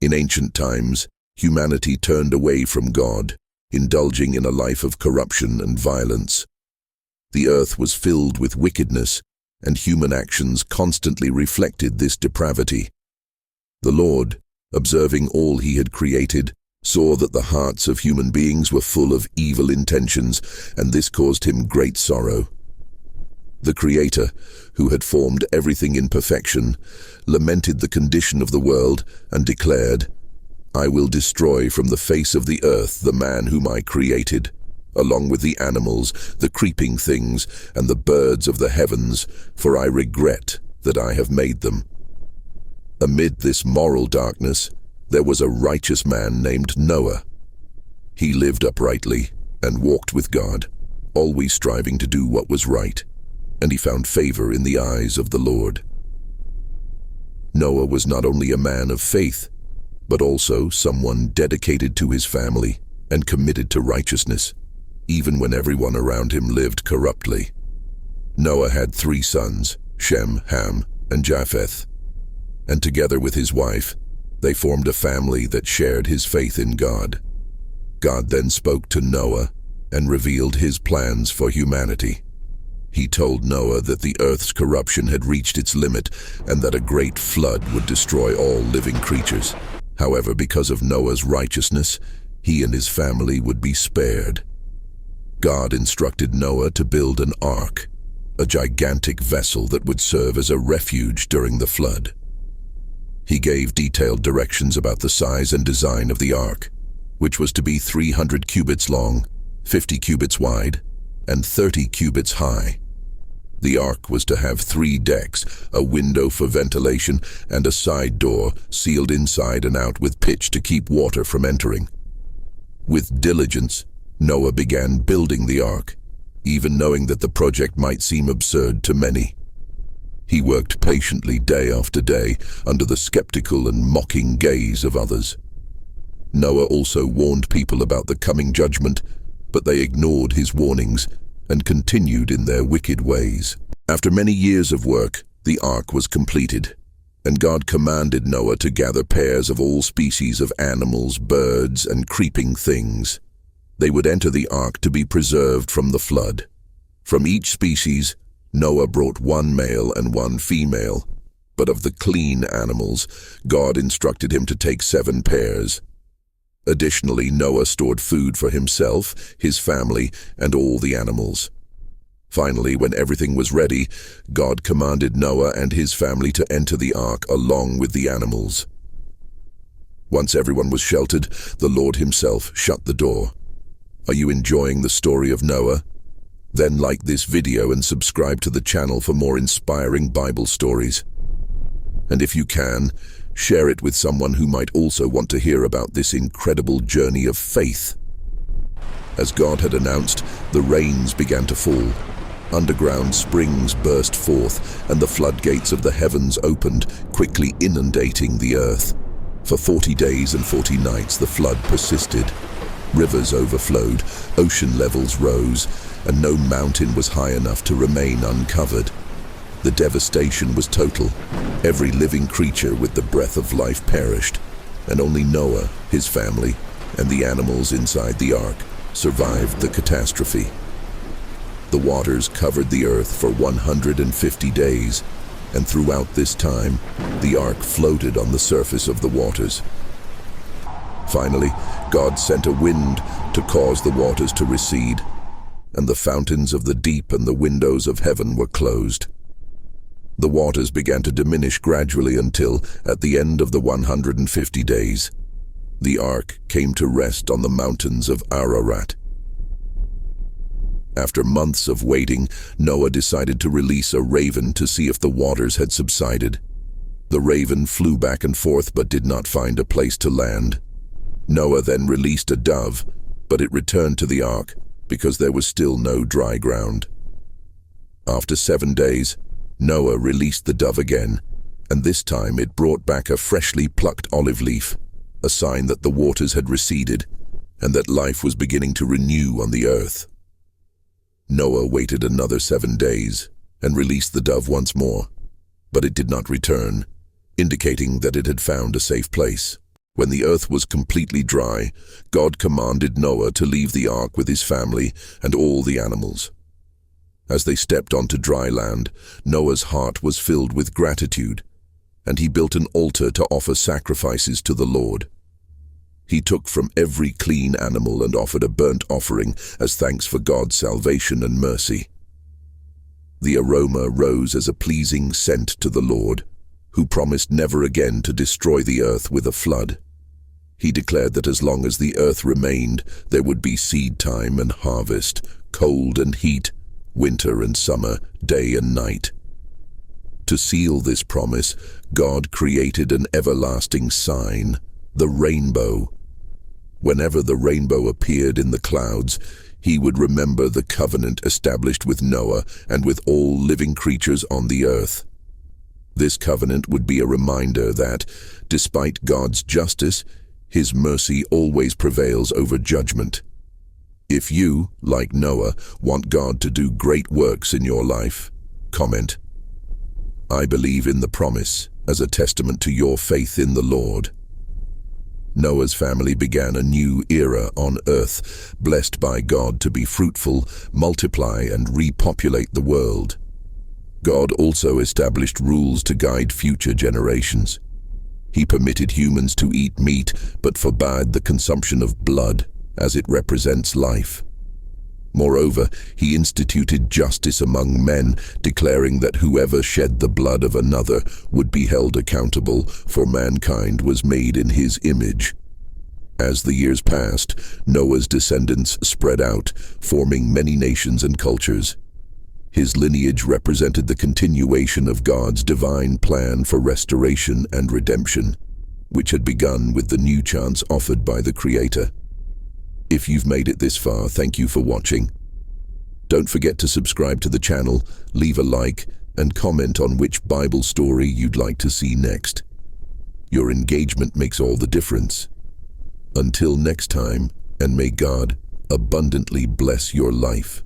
In ancient times, humanity turned away from God, indulging in a life of corruption and violence. The earth was filled with wickedness, and human actions constantly reflected this depravity. The Lord, observing all he had created, saw that the hearts of human beings were full of evil intentions, and this caused him great sorrow. The Creator, who had formed everything in perfection, lamented the condition of the world and declared, "I will destroy from the face of the earth the man whom I created, along with the animals, the creeping things, and the birds of the heavens, for I regret that I have made them." Amid this moral darkness, there was a righteous man named Noah. He lived uprightly and walked with God, always striving to do what was right, and he found favor in the eyes of the Lord. Noah was not only a man of faith, but also someone dedicated to his family and committed to righteousness, even when everyone around him lived corruptly. Noah had 3 sons, Shem, Ham, and Japheth, and together with his wife, they formed a family that shared his faith in God. God then spoke to Noah and revealed his plans for humanity. He told Noah that the earth's corruption had reached its limit and that a great flood would destroy all living creatures. However, because of Noah's righteousness, he and his family would be spared. God instructed Noah to build an ark, a gigantic vessel that would serve as a refuge during the flood. He gave detailed directions about the size and design of the ark, which was to be 300 cubits long, 50 cubits wide, and 30 cubits high. The ark was to have 3 decks, a window for ventilation, and a side door sealed inside and out with pitch to keep water from entering. With diligence, Noah began building the ark, even knowing that the project might seem absurd to many. He worked patiently day after day under the skeptical and mocking gaze of others. Noah also warned people about the coming judgment, but they ignored his warnings and continued in their wicked ways. After many years of work, the ark was completed, and God commanded Noah to gather pairs of all species of animals, birds, and creeping things. They would enter the ark to be preserved from the flood. From each species, Noah brought 1 male and 1 female, but of the clean animals, God instructed him to take 7 pairs. Additionally, Noah stored food for himself, his family, and all the animals. Finally, when everything was ready, God commanded Noah and his family to enter the ark along with the animals. Once everyone was sheltered, the Lord himself shut the door. Are you enjoying the story of Noah? Then like this video and subscribe to the channel for more inspiring Bible stories. And if you can, share it with someone who might also want to hear about this incredible journey of faith. As God had announced, the rains began to fall. Underground springs burst forth, and the floodgates of the heavens opened, quickly inundating the earth. For 40 days and 40 nights the flood persisted. Rivers overflowed, ocean levels rose, and no mountain was high enough to remain uncovered. The devastation was total. Every living creature with the breath of life perished, and only Noah, his family, and the animals inside the ark survived the catastrophe. The waters covered the earth for 150 days, and throughout this time, the ark floated on the surface of the waters. Finally, God sent a wind to cause the waters to recede, and the fountains of the deep and the windows of heaven were closed. The waters began to diminish gradually until, at the end of the 150 days, the ark came to rest on the mountains of Ararat. After months of waiting, Noah decided to release a raven to see if the waters had subsided. The raven flew back and forth but did not find a place to land. Noah then released a dove, but it returned to the ark because there was still no dry ground. After 7 days, Noah released the dove again, and this time it brought back a freshly plucked olive leaf, a sign that the waters had receded and that life was beginning to renew on the earth. Noah waited another 7 days and released the dove once more, but it did not return, indicating that it had found a safe place. When the earth was completely dry, God commanded Noah to leave the ark with his family and all the animals. As they stepped onto dry land, Noah's heart was filled with gratitude, and he built an altar to offer sacrifices to the Lord. He took from every clean animal and offered a burnt offering as thanks for God's salvation and mercy. The aroma rose as a pleasing scent to the Lord, who promised never again to destroy the earth with a flood. He declared that as long as the earth remained, there would be seed time and harvest, cold and heat, winter and summer, day and night. To seal this promise, God created an everlasting sign, the rainbow. Whenever the rainbow appeared in the clouds, he would remember the covenant established with Noah and with all living creatures on the earth. This covenant would be a reminder that, despite God's justice, His mercy always prevails over judgment. If you, like Noah, want God to do great works in your life, comment, "I believe in the promise," as a testament to your faith in the Lord. Noah's family began a new era on earth, blessed by God to be fruitful, multiply, and repopulate the world. God also established rules to guide future generations. He permitted humans to eat meat, but forbade the consumption of blood, as it represents life. Moreover, he instituted justice among men, declaring that whoever shed the blood of another would be held accountable, for mankind was made in his image. As the years passed, Noah's descendants spread out, forming many nations and cultures. His lineage represented the continuation of God's divine plan for restoration and redemption, which had begun with the new chance offered by the Creator. If you've made it this far, thank you for watching. Don't forget to subscribe to the channel, leave a like, and comment on which Bible story you'd like to see next. Your engagement makes all the difference. Until next time, and may God abundantly bless your life.